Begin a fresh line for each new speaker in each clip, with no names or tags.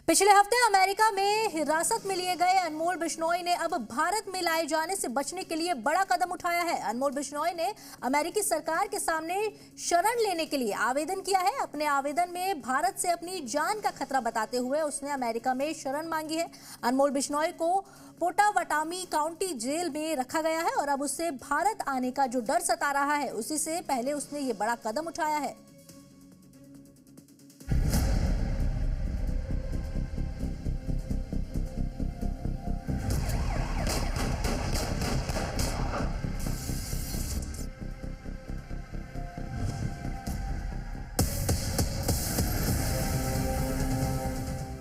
पिछले हफ्ते अमेरिका में हिरासत में लिए गए अनमोल बिश्नोई ने अब भारत में लाए जाने से बचने के लिए बड़ा कदम उठाया है। अनमोल बिश्नोई ने अमेरिकी सरकार के सामने शरण लेने के लिए आवेदन किया है। अपने आवेदन में भारत से अपनी जान का खतरा बताते हुए उसने अमेरिका में शरण मांगी है। अनमोल बिश्नोई को पोटावाटामी काउंटी जेल में रखा गया है और अब उससे भारत आने का जो डर सता रहा है उसी से पहले उसने ये बड़ा कदम उठाया है।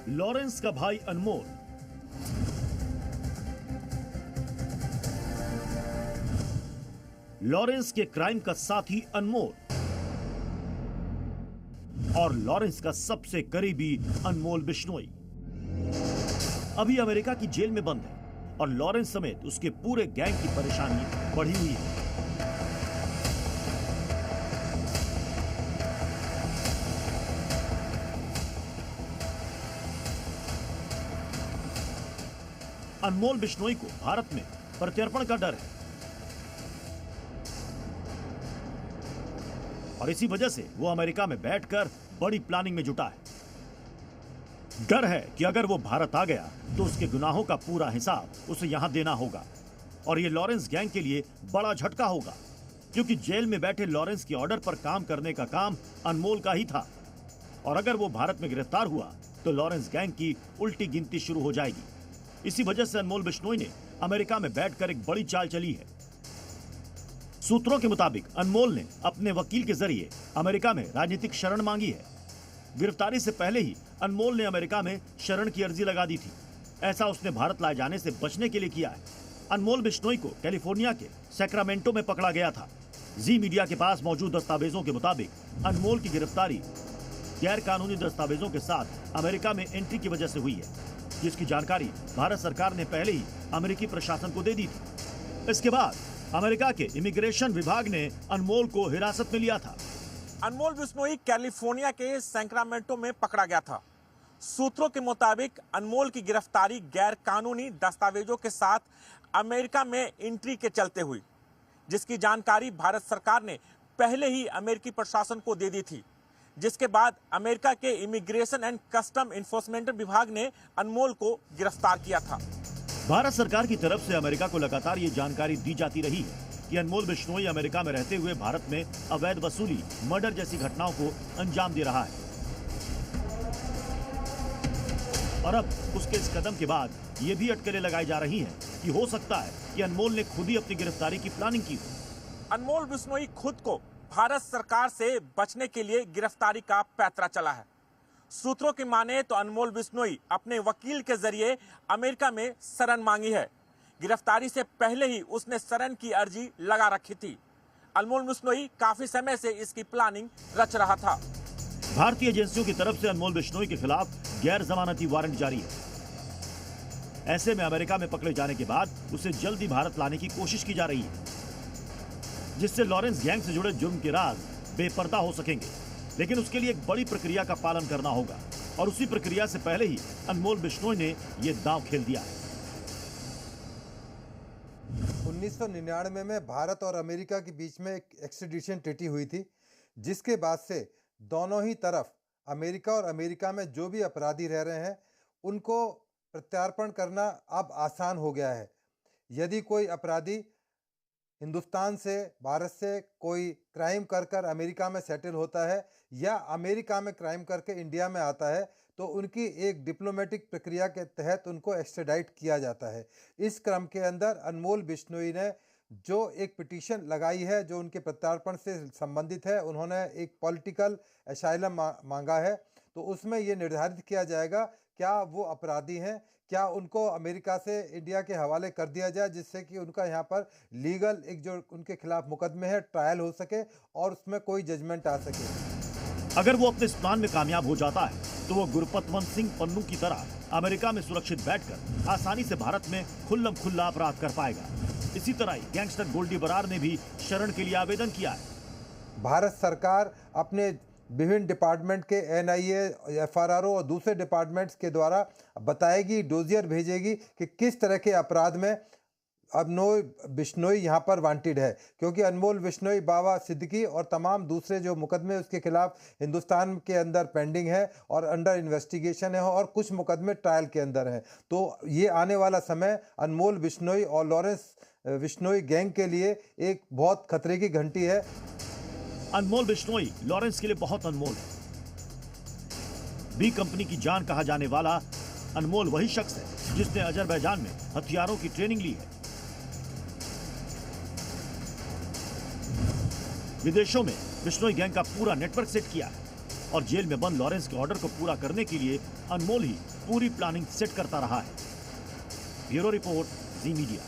लॉरेंस का भाई अनमोल लॉरेंस के क्राइम का साथी अनमोल और लॉरेंस का सबसे करीबी अनमोल बिश्नोई अभी अमेरिका की जेल में बंद है और लॉरेंस समेत उसके पूरे गैंग की परेशानी बढ़ी हुई है। अनमोल बिश्नोई को भारत में प्रत्यर्पण का डर है और इसी वजह से वो अमेरिका में बैठकर बड़ी प्लानिंग में जुटा है। डर है कि अगर वो भारत आ गया तो उसके गुनाहों का पूरा हिसाब उसे यहां देना होगा और ये लॉरेंस गैंग के लिए बड़ा झटका होगा, क्योंकि जेल में बैठे लॉरेंस के ऑर्डर पर काम करने का काम अनमोल का ही था और अगर वो भारत में गिरफ्तार हुआ तो लॉरेंस गैंग की उल्टी गिनती शुरू हो जाएगी। इसी वजह से अनमोल बिश्नोई ने अमेरिका में बैठकर एक बड़ी चाल चली है। सूत्रों के मुताबिक अनमोल ने अपने वकील के जरिए अमेरिका में राजनीतिक शरण मांगी है। गिरफ्तारी से पहले ही अनमोल ने अमेरिका में शरण की अर्जी लगा दी थी। ऐसा उसने भारत लाए जाने से बचने के लिए किया है। अनमोल बिश्नोई को कैलिफोर्निया के सैक्रामेंटो में पकड़ा गया था। जी मीडिया के पास मौजूद दस्तावेजों के मुताबिक अनमोल की गिरफ्तारी गैर कानूनी दस्तावेजों के साथ अमेरिका में एंट्री की वजह से हुई है, जिसकी जानकारी भारत सरकार ने पहले ही अमेरिकी प्रशासन को दे दी थी। इसके बाद अमेरिका के इमिग्रेशन विभाग ने अनमोल को हिरासत में लिया था।
अनमोल बिश्नोई कैलिफोर्निया के सैक्रामेंटो में पकड़ा गया था। सूत्रों के मुताबिक अनमोल की गिरफ्तारी गैर कानूनी दस्तावेजों के साथ अमेरिका में एंट्री के चलते हुई, जिसकी जानकारी भारत सरकार ने पहले ही अमेरिकी प्रशासन को दे दी थी। जिसके बाद अमेरिका के इमिग्रेशन एंड कस्टम इन्फोर्समेंट विभाग ने अनमोल को गिरफ्तार किया था।
भारत सरकार की तरफ से अमेरिका को लगातार ये जानकारी दी जाती रही है कि अनमोल बिश्नोई अमेरिका में रहते हुए भारत में अवैध वसूली, मर्डर जैसी घटनाओं को अंजाम दे रहा है और अब उसके इस कदम के बाद ये भी अटकलें लगाई जा रही हैं कि हो सकता है कि अनमोल ने खुद ही अपनी गिरफ्तारी की प्लानिंग की हो।
अनमोल बिश्नोई खुद को भारत सरकार से बचने के लिए गिरफ्तारी का पैंतरा चला है। सूत्रों की माने तो अनमोल बिश्नोई अपने वकील के जरिए अमेरिका में शरण मांगी है। गिरफ्तारी से पहले ही उसने शरण की अर्जी लगा रखी थी। अनमोल बिश्नोई काफी समय से इसकी प्लानिंग रच रहा था।
भारतीय एजेंसियों की तरफ से अनमोल बिश्नोई के खिलाफ गैर जमानती वारंट जारी है। ऐसे में अमेरिका में पकड़े जाने के बाद उसे जल्दी भारत लाने की कोशिश की जा रही है, जिससे लॉरेंस गैंग से जुड़े जुर्म के राज बेपर्दा हो सकेंगे। लेकिन उसके लिए एक बड़ी प्रक्रिया का पालन करना होगा और उसी प्रक्रिया से पहले ही अनमोल बिश्नोई ने यह दांव खेल दिया है।
1999 में भारत और अमेरिका के बीच में एक एक्सट्रेडिशन ट्रीटी हुई थी, जिसके बाद से दोनों ही तरफ अमेरिका और अमेरिका में जो भी अपराधी रह रहे हैं उनको प्रत्यार्पण करना अब आसान हो गया है। यदि कोई अपराधी हिंदुस्तान से, भारत से कोई क्राइम कर अमेरिका में सेटल होता है या अमेरिका में क्राइम करके इंडिया में आता है तो उनकी एक डिप्लोमेटिक प्रक्रिया के तहत उनको एक्स्ट्राडाइट किया जाता है। इस क्रम के अंदर अनमोल बिश्नोई ने जो एक पिटीशन लगाई है जो उनके प्रत्यार्पण से संबंधित है, उन्होंने एक पॉलिटिकल असाइलम मांगा है। तो उसमें ये निर्धारित किया जाएगा क्या वो अपराधी हैं, क्या उनको अमेरिका से इंडिया के हवाले कर दिया जाए, जिससे कि उनका यहाँ पर लीगल एक जो उनके खिलाफ मुकदमे है ट्रायल हो सके और उसमें कोई जजमेंट आ सके।
अगर वो अपने इस प्लान में कामयाब हो जाता है तो वो गुरपतवंत सिंह पन्नू की तरह अमेरिका में सुरक्षित बैठकर आसानी से भारत में खुल्लम खुल्ला अपराध कर पाएगा। इसी तरह ही गैंगस्टर गोल्डी बरार ने भी शरण के लिए आवेदन किया है।
भारत सरकार अपने विभिन्न डिपार्टमेंट के NIA, FRRO और दूसरे डिपार्टमेंट्स के द्वारा बताएगी, डोजियर भेजेगी कि किस तरह के अपराध में अनमोल बिश्नोई यहाँ पर वांटेड है, क्योंकि अनमोल बिश्नोई, बाबा सिद्दीकी और तमाम दूसरे जो मुकदमे उसके खिलाफ हिंदुस्तान के अंदर पेंडिंग है और अंडर इन्वेस्टिगेशन है और कुछ मुकदमे ट्रायल के अंदर हैं। तो ये आने वाला समय अनमोल बिश्नोई और लॉरेंस बिश्नोई गैंग के लिए एक बहुत खतरे की घंटी है।
अनमोल बिश्नोई लॉरेंस के लिए बहुत अनमोल है। बी कंपनी की जान कहा जाने वाला अनमोल वही शख्स है जिसने अजरबैजान में हथियारों की ट्रेनिंग ली है। विदेशों में बिश्नोई गैंग का पूरा नेटवर्क सेट किया है और जेल में बंद लॉरेंस के ऑर्डर को पूरा करने के लिए अनमोल ही पूरी प्लानिंग सेट करता रहा है। ब्यूरो रिपोर्ट, जी मीडिया।